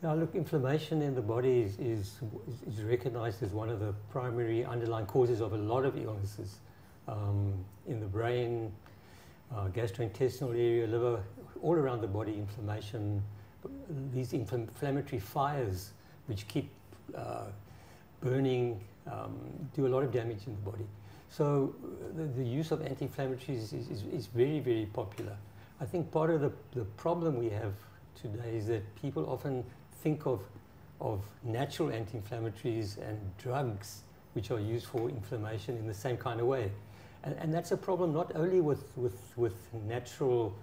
Now, look, inflammation in the body is recognized as one of the primary underlying causes of a lot of illnesses in the brain, gastrointestinal area, liver, all around the body. Inflammation, these inflammatory fires which keep burning, do a lot of damage in the body. So the use of anti-inflammatories is very, very popular. I think part of the problem we have today is that people often think of natural anti-inflammatories and drugs which are used for inflammation in the same kind of way. And that's a problem not only with natural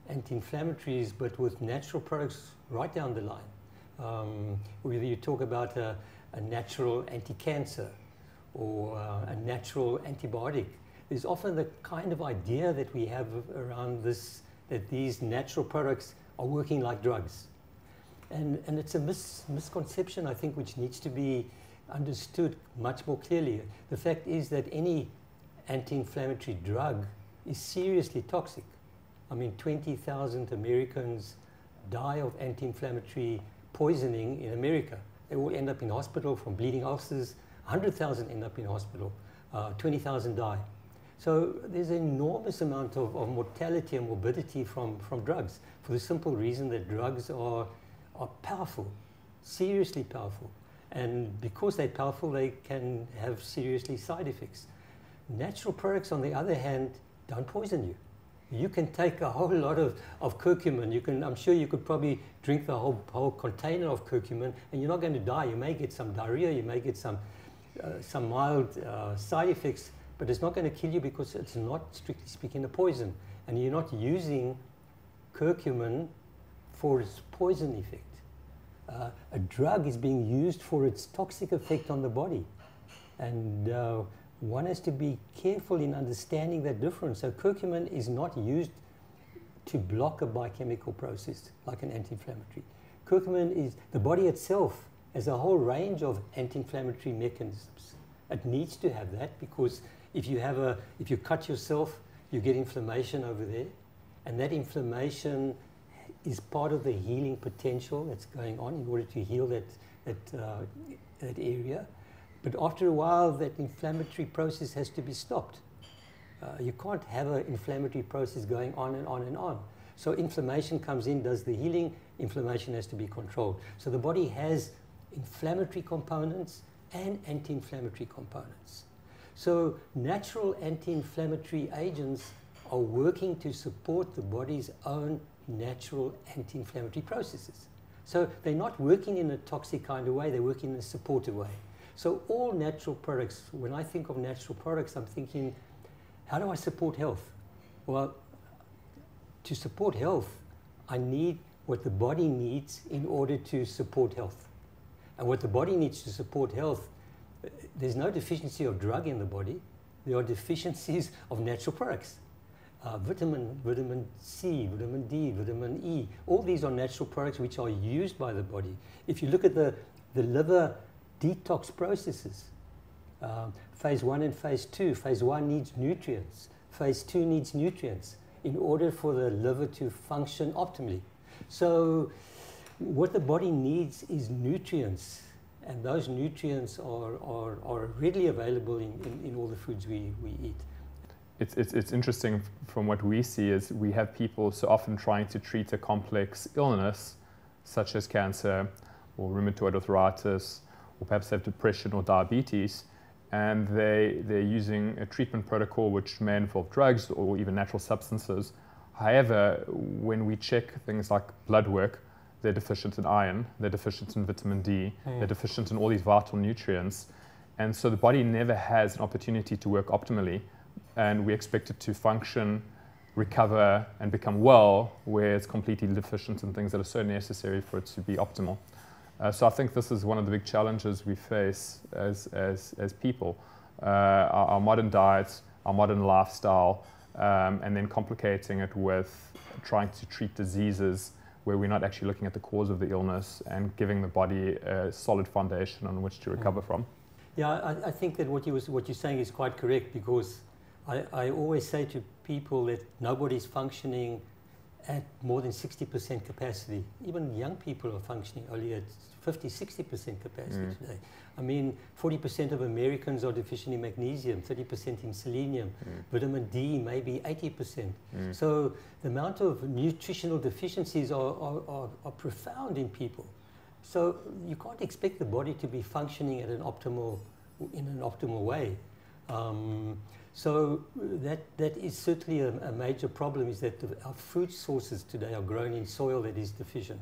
anti-inflammatories, but with natural products right down the line. Whether you talk about a natural anti-cancer or a natural antibiotic, there's often the kind of idea that we have around this, that these natural products are working like drugs. And it's a misconception, I think, which needs to be understood much more clearly. The fact is that any anti-inflammatory drug is seriously toxic. I mean, 20,000 Americans die of anti-inflammatory poisoning in America. They all end up in hospital from bleeding ulcers. 100,000 end up in hospital. 20,000 die. So there's an enormous amount of mortality and morbidity from drugs, for the simple reason that drugs are powerful, seriously powerful. And because they're powerful, they can have seriously side effects. Natural products, on the other hand, don't poison you. You can take a whole lot of curcumin. I'm sure you could probably drink the whole container of curcumin, and you're not going to die. You may get some diarrhea, you may get some mild side effects, but it's not going to kill you because it's not, strictly speaking, a poison. And you're not using curcumin for its poison effect. A drug is being used for its toxic effect on the body. And one has to be careful in understanding that difference. So curcumin is not used to block a biochemical process like an anti-inflammatory. Curcumin is, the body itself has a whole range of anti-inflammatory mechanisms. It needs to have that because if you cut yourself, you get inflammation over there, and that inflammation is part of the healing potential that's going on in order to heal that area. But after a while, that inflammatory process has to be stopped. You can't have an inflammatory process going on and on and on. So inflammation comes in, does the healing, inflammation has to be controlled. So the body has inflammatory components and anti-inflammatory components. So natural anti-inflammatory agents are working to support the body's own natural anti-inflammatory processes. So they're not working in a toxic kind of way, they're working in a supportive way. So all natural products, when I think of natural products, I'm thinking, how do I support health? Well, to support health, I need what the body needs in order to support health. And what the body needs to support health, there's no deficiency of drug in the body. There are deficiencies of natural products. Vitamin C, vitamin D, vitamin E, all these are natural products which are used by the body. If you look at the liver detox processes, phase 1 and phase 2, phase 1 needs nutrients, phase 2 needs nutrients in order for the liver to function optimally. So what the body needs is nutrients, and those nutrients are readily available in all the foods we eat. It's interesting from what we see is we have people so often trying to treat a complex illness such as cancer or rheumatoid arthritis or perhaps have depression or diabetes, and they're using a treatment protocol which may involve drugs or even natural substances. However, when we check things like blood work, they're deficient in iron, they're deficient in vitamin D, they're deficient in all these vital nutrients, and so the body never has an opportunity to work optimally, and we expect it to function, recover, and become well, where it's completely deficient in things that are so necessary for it to be optimal. So I think this is one of the big challenges we face as people. Our modern diets, our modern lifestyle, and then complicating it with trying to treat diseases where we're not actually looking at the cause of the illness and giving the body a solid foundation on which to recover from. Yeah, I think that what you're saying is quite correct, because I always say to people that nobody's functioning at more than 60% capacity. Even young people are functioning only at 50-60% capacity today. I mean, 40% of Americans are deficient in magnesium, 30% in selenium, vitamin D maybe 80%. So the amount of nutritional deficiencies are profound in people. So you can't expect the body to be functioning at an optimal way. So that is certainly a major problem, is that our fruit sources today are grown in soil that is deficient.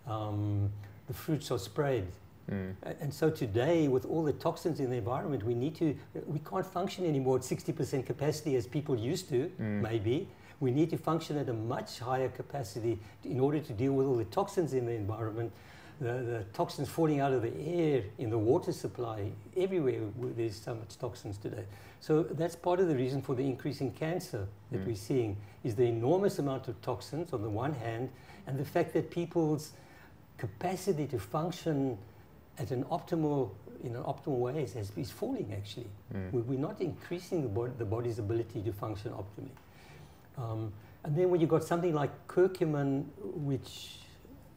The fruits are sprayed. And so today, with all the toxins in the environment, we can't function anymore at 60% capacity as people used to, maybe. We need to function at a much higher capacity in order to deal with all the toxins in the environment, the toxins falling out of the air, in the water supply, everywhere where there's so much toxins today. So that's part of the reason for the increase in cancer that we're seeing, is the enormous amount of toxins on the one hand, and the fact that people's capacity to function at in an optimal way is falling, actually. We're not increasing the body's ability to function optimally. And then when you've got something like curcumin, which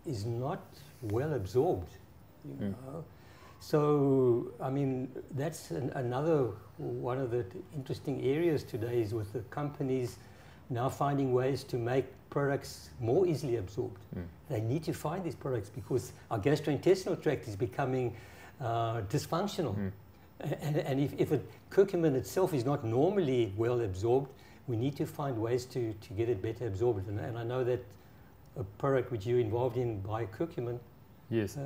is not well absorbed, you know. So, I mean, that's another one of the interesting areas today, is with the companies now finding ways to make products more easily absorbed. They need to find these products because our gastrointestinal tract is becoming dysfunctional. And if curcumin itself is not normally well absorbed, we need to find ways to get it better absorbed. And I know that a product which you're involved in by curcumin, yes.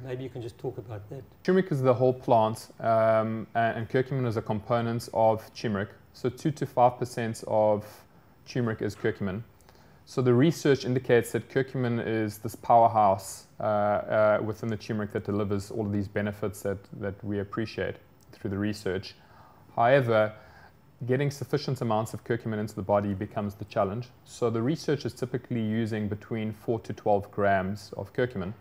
Maybe you can just talk about that. Turmeric is the whole plant, and curcumin is a component of turmeric. So 2 to 5% of turmeric is curcumin. So the research indicates that curcumin is this powerhouse within the turmeric that delivers all of these benefits that we appreciate through the research. However, getting sufficient amounts of curcumin into the body becomes the challenge. So the research is typically using between 4 to 12 grams of curcumin.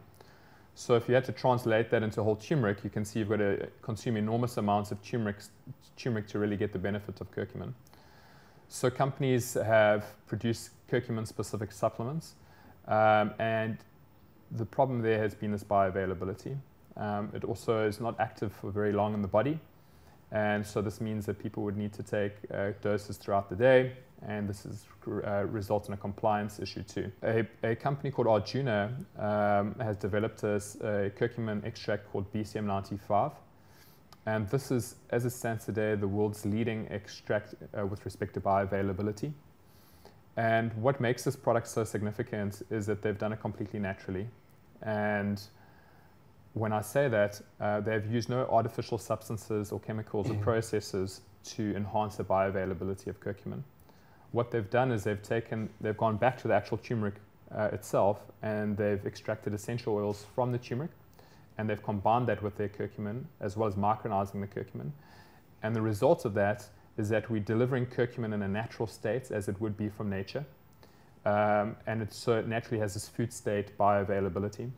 So if you had to translate that into whole turmeric, you can see you've got to consume enormous amounts of turmeric to really get the benefit of curcumin. So companies have produced curcumin-specific supplements, and the problem there has been this bioavailability. It also is not active for very long in the body, and so this means that people would need to take doses throughout the day, and this results in a compliance issue too. A company called Arjuna has developed a curcumin extract called BCM95. And this is, as it stands today, the world's leading extract with respect to bioavailability. And what makes this product so significant is that they've done it completely naturally. And when I say that, they've used no artificial substances or chemicals or processes to enhance the bioavailability of curcumin. What they've done is they've gone back to the actual turmeric itself, and they've extracted essential oils from the turmeric, and they've combined that with their curcumin, as well as micronizing the curcumin. And the result of that is that we're delivering curcumin in a natural state, as it would be from nature. And so it naturally has this food state bioavailability.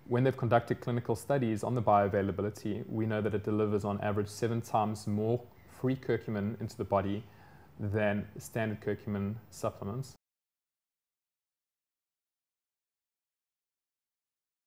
When they've conducted clinical studies on the bioavailability, we know that it delivers on average 7 times more free curcumin into the body than standard curcumin supplements.